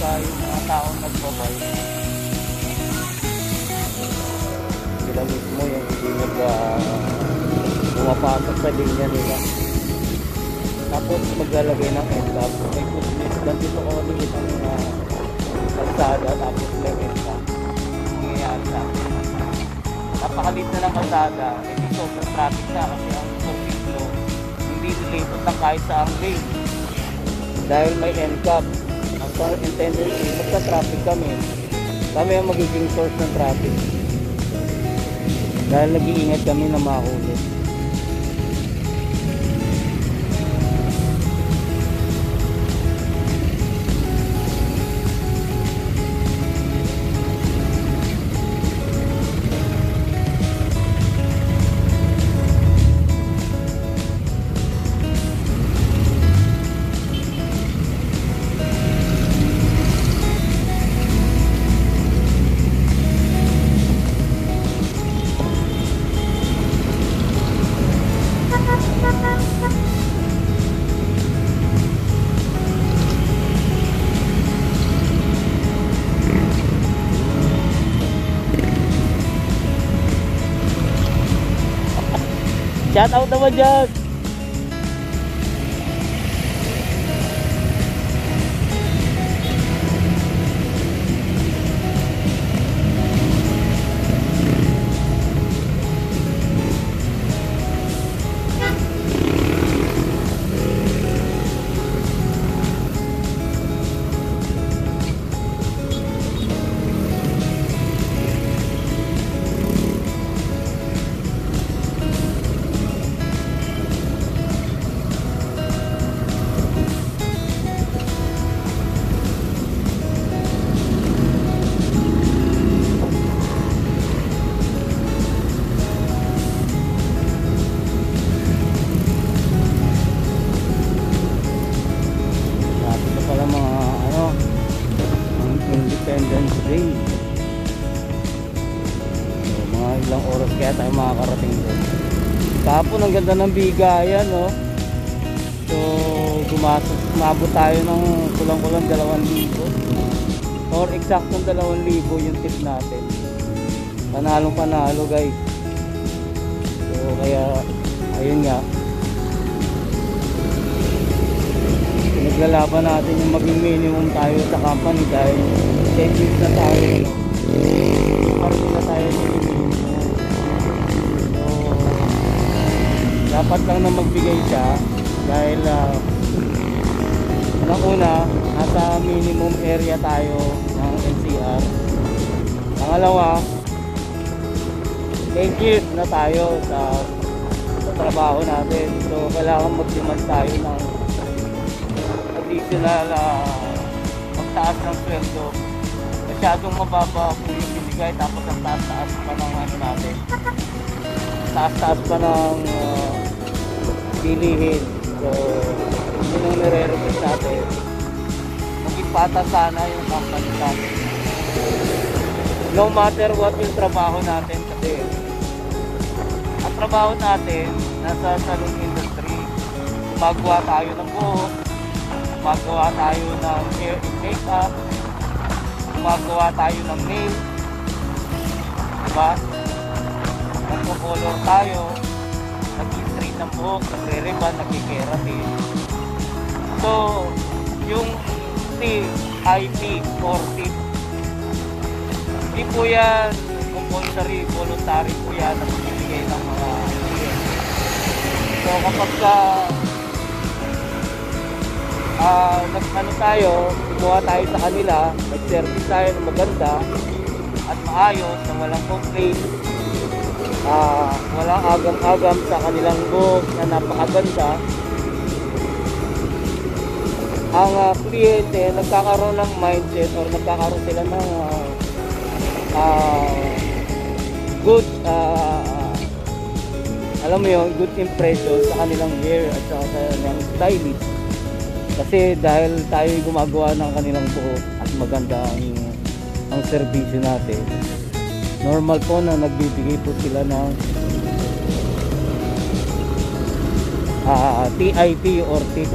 saka yung mga taong nagbabike. Sila mismo yung hindi pumapasok sa linya nila. Tapos maglalagay ng end cap. May goodness ganito ko ulit ang kalsada, tapos may end cap. Nangyayari sa akin. Napakalit na ng kalsada, hindi sobrang traffic na kasi ang service flow hindi related na kahit sa ang lane. Dahil may end cap, ang tendency, magka-traffic kami. Kami ang magiging source ng traffic. Dahil nag-iingat kami na mahuli. Shout out naman dyan! Independence Day. So, mga ilang oras kaya tayo makakarating doon. Kahapon ang ganda ng bigayan, no? So umabot tayo ng kulang-kulang 2,000 or eksaktong 2,000 yung tip natin. Panalong panalo, guys. So kaya ayun nga, naglalaban natin yung maging minimum tayo sa company dahil 10 weeks na tayo, parang na tayo minimum. So dapat lang na magbigay siya dahil unang-una nasa minimum area tayo ng NCR. Pangalawa, 10 years na tayo sa trabaho natin, so kailangan mag-demand tayo ng additional magtaas ng sweldo. Masyadong mababa kung yung binigay, tapos ang taas-taas pa ng ano natin, taas-taas pa ng bilihin. So yun ang nire-request natin, maging patas sana yung company natin, no matter what yung trabaho natin. Kasi ang trabaho natin nasa salon industry, gumagawa tayo ng buhok, gumagawa tayo ng hair and makeup, gumagawa tayo ng nail, diba? Nagpo-color tayo, nag-i-straight ng buhok, nagre-ribbon, nag-i-keratin. So yung TIP or tip, hindi po yan compulsory, voluntary po yan na magbibigay ng mga client. So kapag nag-ano tayo, gumawa tayo sa kanila, nag-service tayo ng maganda at maayos na walang complaint, walang agam-agam sa kanilang buhok na napakaganda, ang kliyente nagkakaroon ng mindset or nagkakaroon sila ng good alam mo yun, good impression sa kanilang hair at sa kanilang stylist. Kasi dahil tayo gumagawa ng kanilang buhok at maganda ang serbisyo natin, normal po na nagbibigay po sila ng TIP or tip.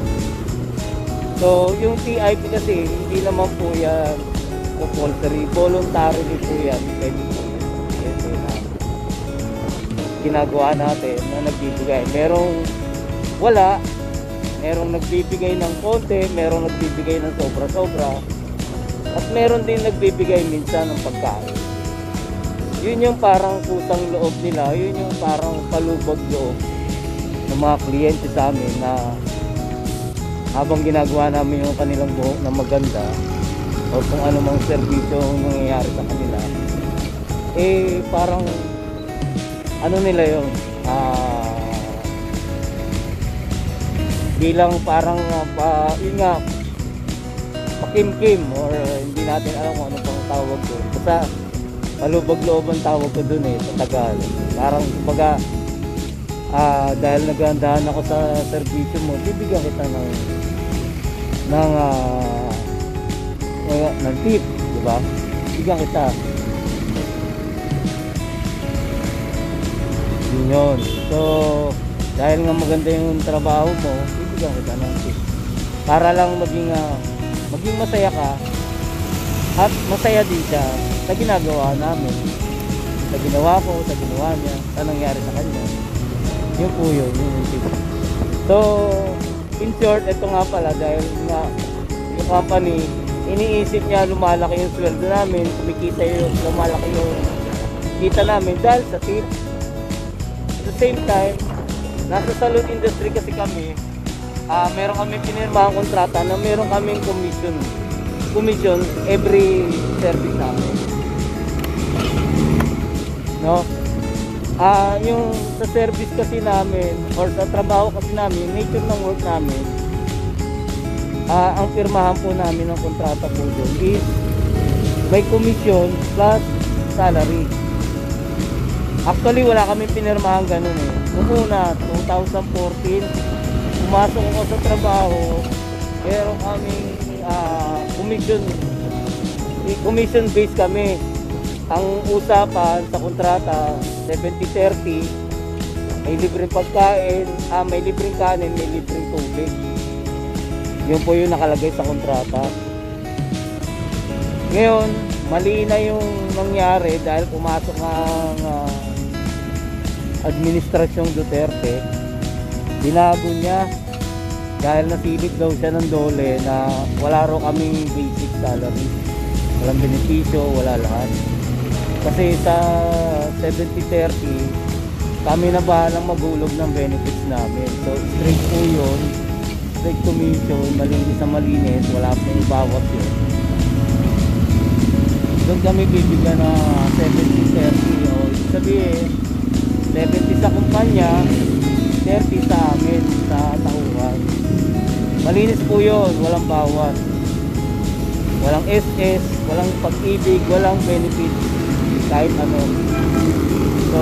So yung TIP kasi hindi naman po yan compulsory, voluntarily po yan. Pwede po yan na ginagawa natin na nagbibigay. Merong wala, merong nagbibigay ng konti, merong nagbibigay ng sobra-sobra, at meron din nagbibigay minsan ng pagkain. Yun yung parang kusang loob nila, yun yung parang palubag loob ng mga kliyente sa amin na habang ginagawa namin yung kanilang buhok na maganda o kung ano mang serbisyo ang nangyayari sa kanila, eh parang ano nila yun, bilang parang yun nga, pakimkim or hindi natin alam kung ano pang tawag doon. Basta malubag-loob ang tawag ko doon sa Tagalog. Parang kumbaga dahil naghahandahan ako sa serbisyo mo, bibigyan kita ng tip, di ba? Bibigyan kita. Yun. So dahil nga maganda yung trabaho mo, bibigyan kita ng tip. Para lang maging masaya ka at masaya din siya sa ginagawa namin, sa ginawa ko, sa ginawa niya, sa nangyari sa kanya. Yun po yun, yung tip. So in short, ito nga pala, dahil nga yung company, iniisip niya lumalaki yung sweldo namin, kumikita yung lumalaki yung kita namin dahil sa tip. At the same time, nasa salon industry kasi kami, meron kami pinirmahang kontrata na meron kaming commission every service namin, no? Yung sa service kasi namin or sa trabaho kasi namin, nature ng work namin, ang pirmahan po namin ng kontrata po doon is may commission plus salary. Actually wala kami pinirmahan ganun Noong una, 2014, pumasok ako sa trabaho, meron kaming commission based kami. Ang usapan sa kontrata 70-30, may libreng pagkain, may libreng kanin, may libreng tubig. Yun po yung nakalagay sa kontrata. Ngayon mali na yung nangyari dahil pumasok ang administrasyong Duterte. Binago niya dahil nasilip daw siya ng dole na wala raw kaming basic salary, walang benepisyo, wala lahat. Kasi sa 70-30, kami na bahalang maghulog ng benefits namin. So straight po yun, straight commission, malinis na malinis, wala pong bawas yun. Doon kami bibigyan na 70-30, o sabihin 70 sa kumpanya, 30 sa amin, sa tauhan. Malinis po yun, walang bawas, walang SS, walang pag-ibig, walang benefits, kahit ano. So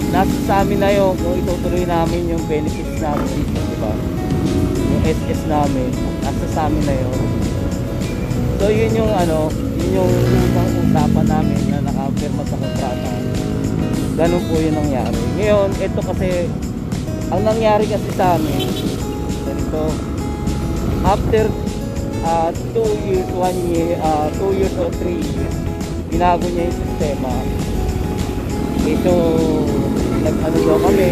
nasa sa amin na yun kung itutuloy namin yung benefits namin, diba? Yung SS namin, nasa sa amin na yun. So yun yung yun yung usapan namin na nakapirma sa kontrata. Ganun po yung nangyari. Ngayon, ito kasi ang nangyari kasi sa amin ganito, after 2 years, 1 year, 2 years or 3 years, binago niya yung sistema. Ito, nag-ano daw kami,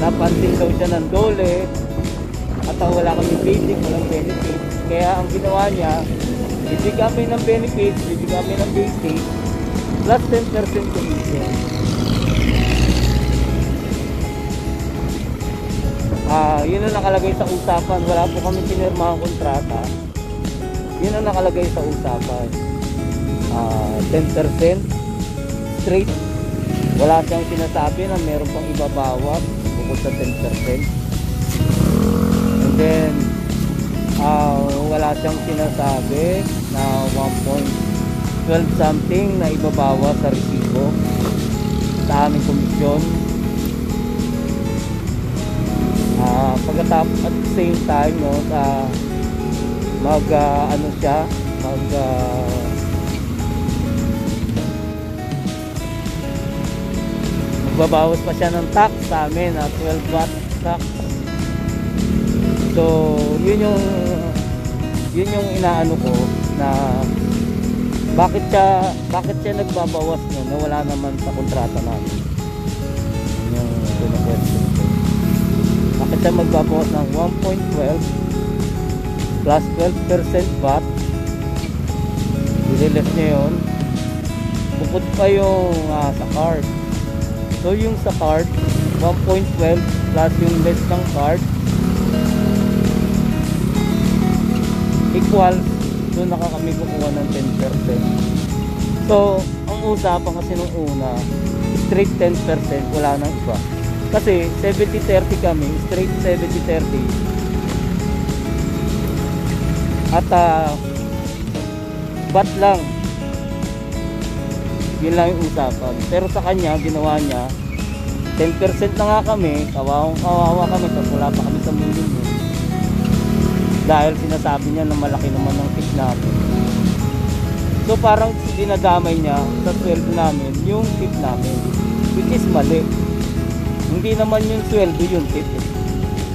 napansin daw siya ng dole, at wala kami basic, walang benefits. Kaya ang ginawa niya, bibigyan kami ng benefits, bibigyan kami ng basic, plus 10% commission. Yun ang nakalagay sa usapan. Wala po kami pinirmahang kontrata. Yun ang nakalagay sa usapan. 10% straight. Wala siyang sinasabi na meron pang ibabawas bukod sa 10%. And then wala siyang sinasabi na 1.12 something na ibabawas sa resibo sa aming komisyon. Pagkatapos at the same time, no, magbabawas pa siya ng tax sa amin, 12 baht tax. So yun yung inaano ko na bakit siya nagbabawas nun na wala naman sa kontrata namin. Yung question ko. Bakit siya magbabawas ng 1.12 plus 12% VAT? I-release niya yun. Bukod pa yung sa card. So yung sa card 1.12 plus yung less ng card equal, doon na kami kukuha ng 10%. So ang usapan kasi nung una straight 10%, wala nang iba. Kasi 70-30 kami, straight 70-30. At bat lang, yun lang yung usapan. Pero sa kanya, ginawa niya 10% na nga kami, kawawa kami kasi wala pa kami sa minimum. Dahil sinasabi niya na malaki naman ang tip namin. So parang dinadamay niya sa sweldo namin yung tip namin, which is mali. Hindi naman yung sweldo yung tip.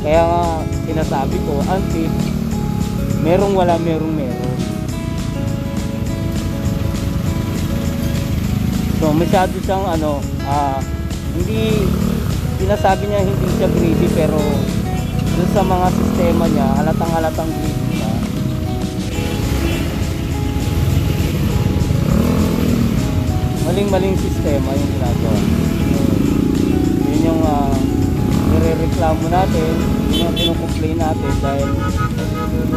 Kaya nga sinasabi ko, ang tip merong wala, merong meron. So masyado siyang hindi, sinasabi niya hindi siya greedy, pero dun sa mga sistema niya halatang greedy siya. Maling sistema yung ginagawa. Yun yung nirereklamo natin, yun yung kinukomplain natin dahil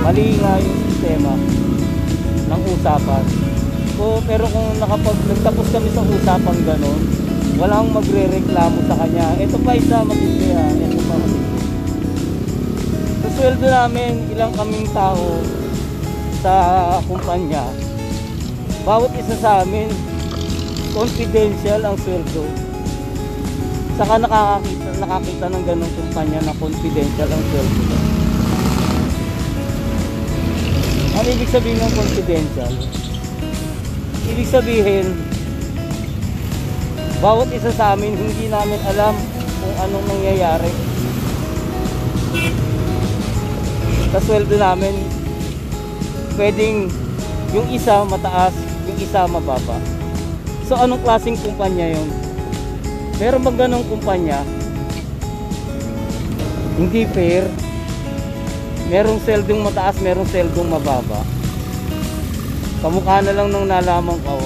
mali nga yung sistema ng usapan. So, pero kung nagtapos kami sa usapan ganon, walang magre-reklamo sa kanya. Ito pa isa matindi ito pa matindi. Sa sweldo namin, ilang kaming tao sa kumpanya, bawat isa sa amin confidential ang sweldo. Saka nakakita ng ganong kumpanya na confidential ang sweldo. Ano ibig sabihin ng confidential? Ibig sabihin, bawat isa sa amin hindi namin alam kung anong nangyayari sa sweldo namin. Pwedeng yung isa mataas, yung isa mababa. So anong klaseng kumpanya yun? Meron bang ganong kumpanya? Hindi fair. Merong seldong mataas, merong seldong mababa. Kamukha na lang nung nalaman ko.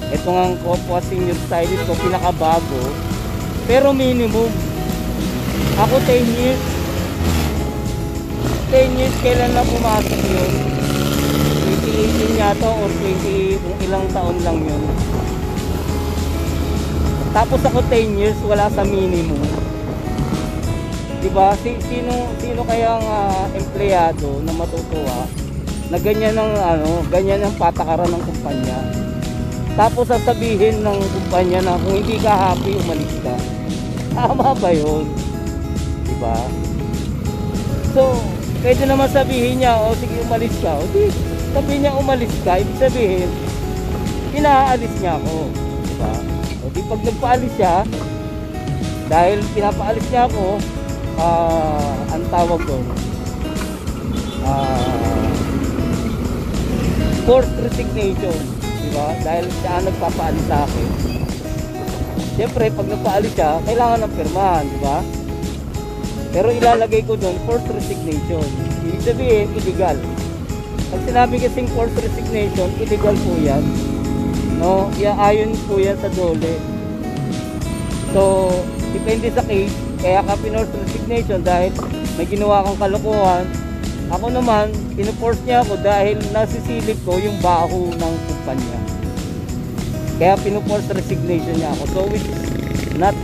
Ito nga Kopwa Senior Stylist ko, pinakabago. Pero minimum. Ako 10 years. 10 years kailan na pumasok yun? 2018 yata or 20, kung ilang taon lang yun. Tapos ako 10 years wala sa minimum. Diba? Sino kayang empleyado na matutuwa na ganyan ang patakaran ng kumpanya? Tapos sasabihin ng kumpanya na kung hindi ka happy, umalis ka. Tama ba yun? Diba? So, pwede naman sabihin niya, o sige umalis ka. O di, sabihin niya umalis ka, ibig sabihin, pinaalis niya ako. Diba? O di pag nagpaalis siya, dahil pinapaalis niya ako, ang tawag ko, forced resignation. Diba? Dahil siya ang nagpapaalis sa akin. Siyempre, pag nagpaalis siya, kailangan ng pirmahan, diba? Pero ilalagay ko doon, forced resignation. Ibig sabihin, illegal. Pag sinabi kasing forced resignation, illegal po yan. No? Ayon po yan sa DOLE. So, depende sa case, kaya ka pinorced resignation dahil may ginawa kang kalokohan. Ako naman, pinuforce niya ako dahil nasisilip ko yung baho ng kumpanya. Kaya pinuforce resignation niya ako. So which is not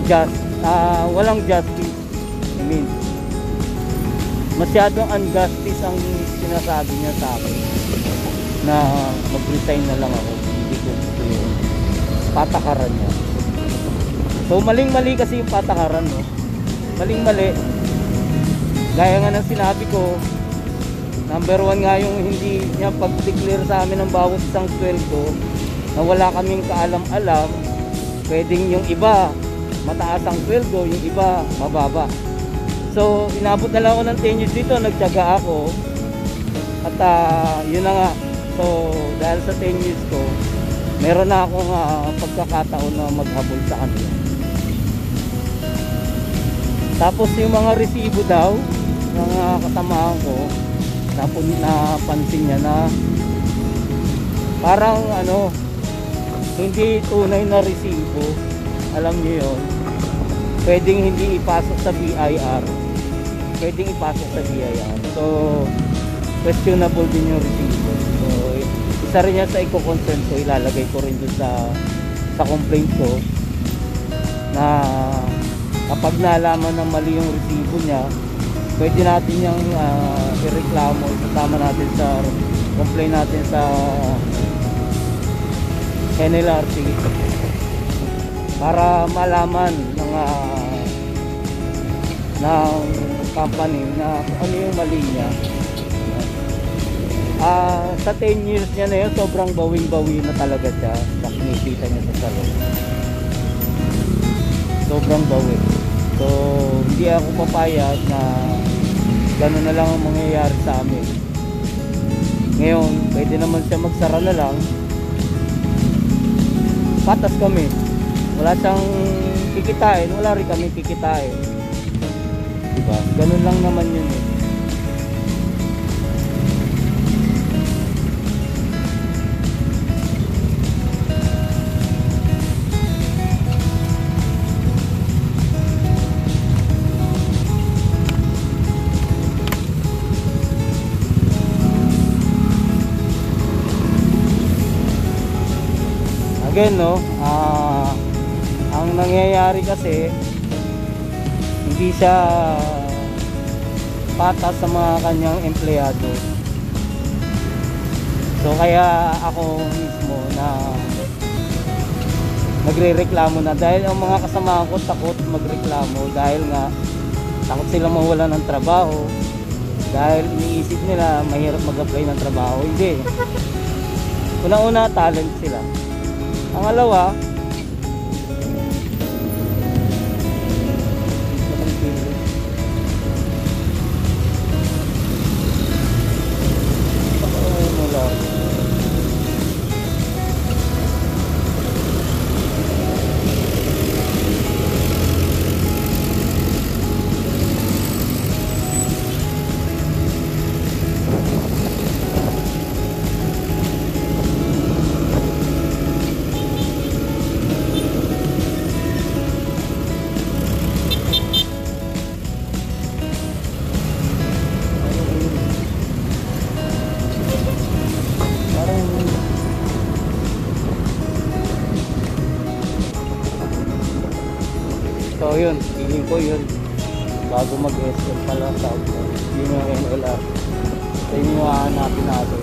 just, walang justice. I mean, masyadong injustice ang sinasabi niya sa akin na mag-resign na lang ako. Hindi ko gusto yung patakaran niya. So maling-mali kasi yung patakaran, no? Maling-mali. Gaya nga ng sinabi ko, number 1 nga yung hindi niya pag-declare sa amin ng bawat isang sweldo na wala kaming kaalam-alam. pwedeng yung iba mataas ang sweldo, yung iba mababa. So inabot na lang ako ng 10 years dito, nagtiyaga ako at yun na nga. So dahil sa 10 years ko, meron na akong pagkakataon na maghabol sa kanila. Tapos yung mga resibo daw ng kasamahan ko, napansin niya na parang hindi tunay na resibo. Alam niyo yun, pwedeng hindi ipasok sa BIR, pwedeng ipasok sa BIR. So questionable din yung resibo. So isa rin yan sa i-concern ko, ilalagay ko rin dun sa complaint ko, na kapag nalaman na mali yung resibo niya, pwede natin yung ireklamo, isasama natin sa complaint natin sa NLRC para malaman ng company na ano yung mali niya. Sa 10 years niya na yun, sobrang bawing-bawi na talaga siya sa kinikita niya sa salon. Sobrang bawi. So hindi ako papayag na gano'n na lang ang mangyayari sa amin. Ngayon pwede naman siya magsara na lang, patas kami, wala siyang kikitain, wala rin kami kikitain, diba? Ganun lang naman yun eh. Again, ang nangyayari kasi, hindi siya patas sa mga kanyang empleyado. So kaya ako mismo na nagrereklamo na, dahil ang mga kasama ko takot magreklamo dahil nga takot sila mawala ng trabaho, dahil iniisip nila mahirap mag-apply ng trabaho. Hindi, unang-una talent sila. Pangalawa, so yun, feeling ko yun, bago mag-SM pala sa yun yung NLR. So yun yung hahanapin natin.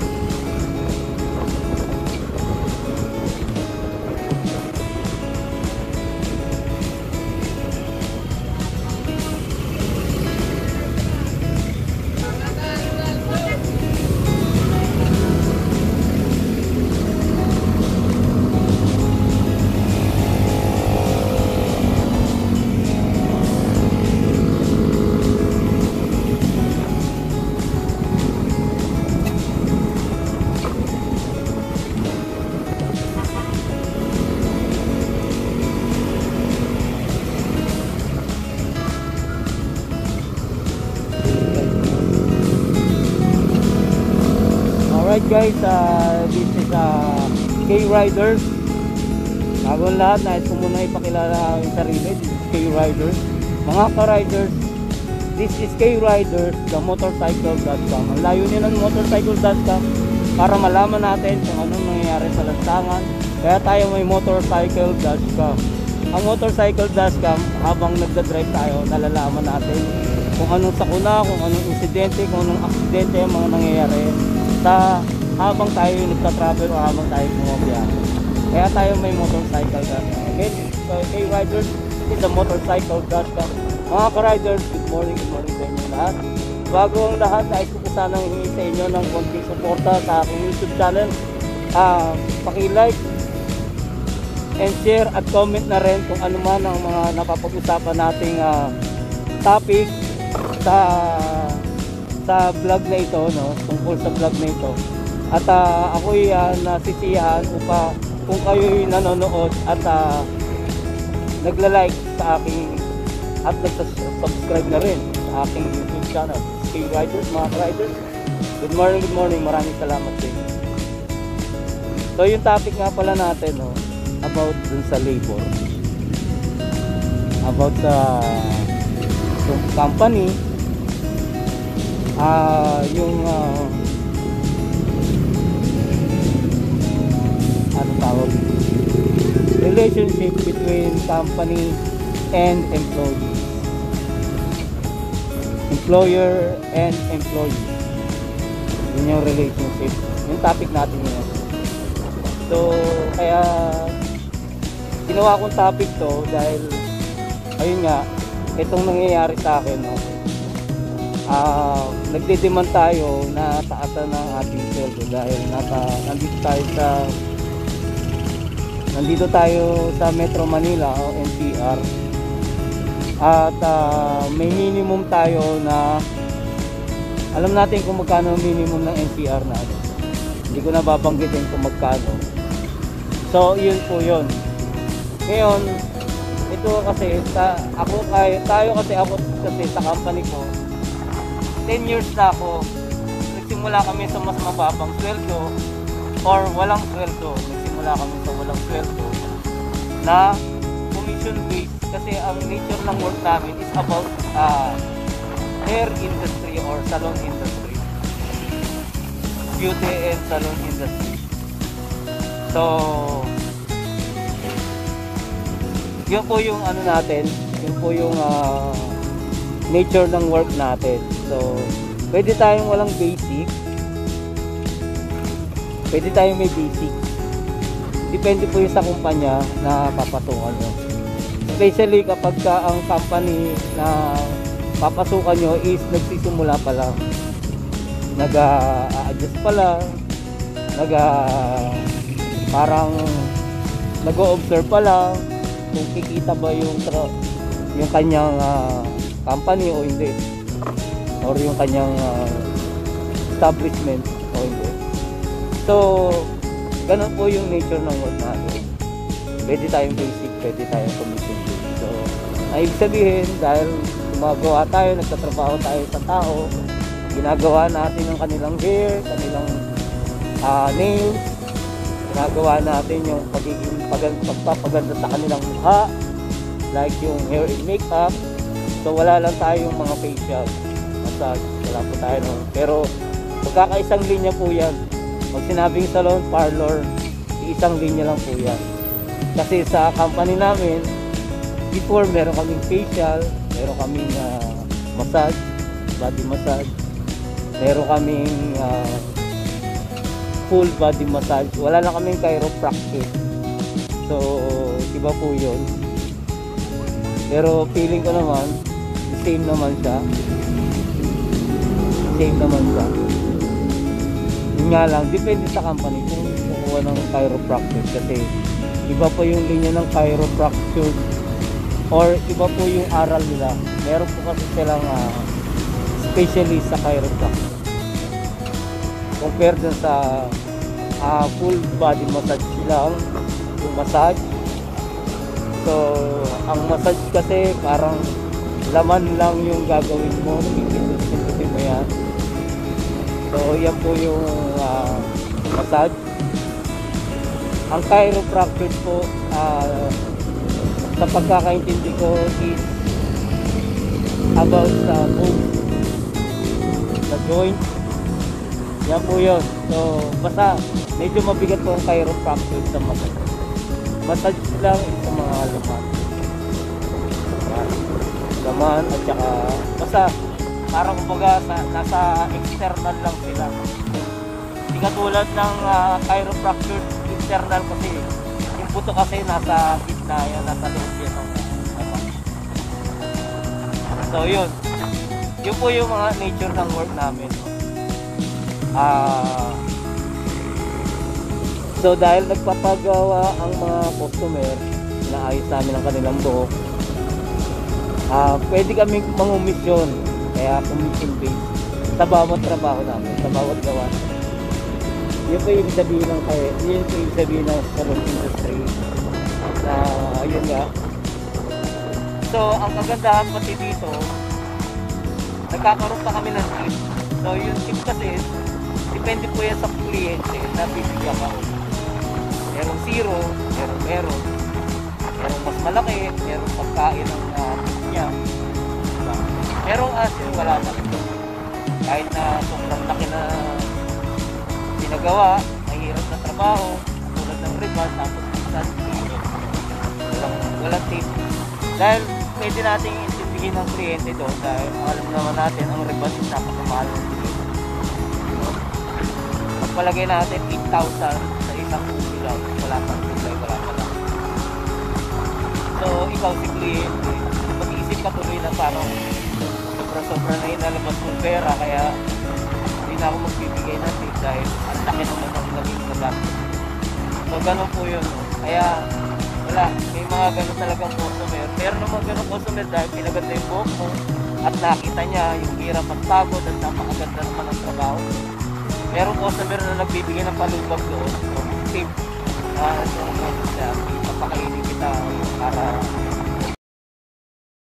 Alright guys, this is K-Riders. Bagong lahat, nais ko muna ipakilala yung sarili. This is K-Riders. Mga ka-riders, this is K-Riders, the motorcycle.com. Ang layunin ng motorcycle.com para malaman natin kung anong nangyayari sa lansangan. Kaya tayo may motorcycle.com. Ang motorcycle.com, habang nagdadrive tayo, nalalaman natin kung anong sakuna, kung anong insidente, kung anong aksidente ang mga nangyayari sa habang tayo nagta-travel o habang tayo bumabiyahe. Kaya tayo may motorcycle.com. Okay, so K-Riders, this is the motorcycle.com. Mga ka-riders, good morning sa inyo lahat. Bago ang lahat, nais ko sanang hihingi sa inyo ng konting suporta sa aking YouTube channel. Paki-like, and share at comment na rin kung ano man ang mga napapag-usapan nating topic sa vlog na ito, no, tungkol sa vlog na ito. At ako'y nasisiyahan kung kayo'y nanonood at nagla-like sa aking at nag-subscribe na rin sa aking YouTube channel, King Riders, mga riders. Good morning, maraming salamat sa inyo. So yung topic nga pala natin, no, about dun sa labor, about sa company, yung ano tawag, relationship between company and employer and employee. Yun yung relationship, yung topic natin ngayon. So kaya ginawa kong topic to dahil ayun nga, itong nangyayari sa akin, no? Nagdedemand tayo na taasan ng ating sweldo dahil nandito tayo sa Metro Manila o NCR, at may minimum tayo na alam natin kung magkano minimum ng NCR natin. Hindi ko na babanggitin kung magkano. So yun po yun. Ngayon ito kasi ako kasi sa company ko 10 years na ako. Nagsimula kami sa mas mababang sweldo or walang sweldo. Nagsimula kami sa walang sweldo na commission based, kasi ang nature ng work namin is about hair industry or salon industry, beauty and salon industry. So yun po yung ano natin, yun po yung nature ng work natin. So pwede tayong walang basic, pwede tayong may basic, depende po yung sa kumpanya na papatungan nyo. Especially kapag ang company na papasukan nyo is nagsisimula pa lang, nag-a-adjust pa lang, parang nag-o-observe pa lang kung kikita ba yung kanyang company o hindi, or yung kanyang establishment o hindi. So ganun po yung nature ng work natin. Pwede tayong basic, pwede tayong commission based. So ibig sabihin, dahil gumagawa tayo, nagtatrabaho tayo sa tao, ginagawa natin ang kanilang hair, kanilang nails, ginagawa natin yung pagpapaganda sa kanilang mukha, like yung hair and makeup. So wala lang tayong mga facial massage, wala po tayo nun. Pero magkakaisang linya po yan. Pag sinabing salon, parlor, isang linya lang po yan. Kasi sa company namin, before meron kaming facial, meron kaming massage, body massage, meron kaming full body massage, wala na kaming chiropractic. So iba po yun. Pero feeling ko naman same naman siya, yun nga lang, depende sa company kung kukuha ng chiropractic, kasi iba po yung linya ng chiropractic or iba po yung aral nila. Meron po kasi silang specialist sa chiropractic compared dun sa full body massage lang, yung massage. So ang massage kasi parang laman lang yung gagawin mo, pindutin mo yan. So yan po yung massage. Ang chiropractic po, sa pagkakaintindi ko, is about sa bones, sa joint. Yan po yun. So basta medyo mabigat po ang chiropractic sa massage. Massage lang sa mga laman. Laman at saka basta parang kumbaga nasa external lang sila. Hindi katulad ng chiropractic internal, kasi yung buto kasi nasa gitna yan, nasa loob yan ng laman. So yun po yung mga nature ng work namin. So dahil nagpapagawa ang mga customer, naayos namin ang kanilang buhok, pwede kami mangumisyon, kaya commission based sa bawat trabaho namin, sa bawat gawa. Yun po yung sabihin ng salon industry na yun nga. So ang kagandahan pati dito, nagkakaroon pa kami ng tip. So yung tip kasi depende po yan sa kliyente na bibigyan ka. Merong zero, merong mas malaki, merong pagkain ng tip niya, diba? Merong asin, wala na rin. Kahit na sobrang laki na ginagawa, mahirap na trabaho, tulad ng ribbon, tapos minsan walang tip. Dahil pwede nating intindihin ng kliyente doon dahil alam naman natin ang ribbon is napakamahal ng kliyente. Magpalagay natin 8,000 sa isang ulam, wala pang tulay, wala pa lang. So ikaw si kliyente, mag-iisip ka tuloy na parang sobra-sobra na inalabas mong pera, kaya hindi na ako magbibigay ng tip dahil ang laki naman ang naging nagastos. So ganun po yun. Kaya wala, may mga ganun talagang customer. Pero naman ganun customer dahil pinaganda yung buhok mo at nakita niya yung hirap at pagod at napakaganda naman ang trabaho. Merong customer na nagbibigay ng palubag doon o tip na ipapakainin kita para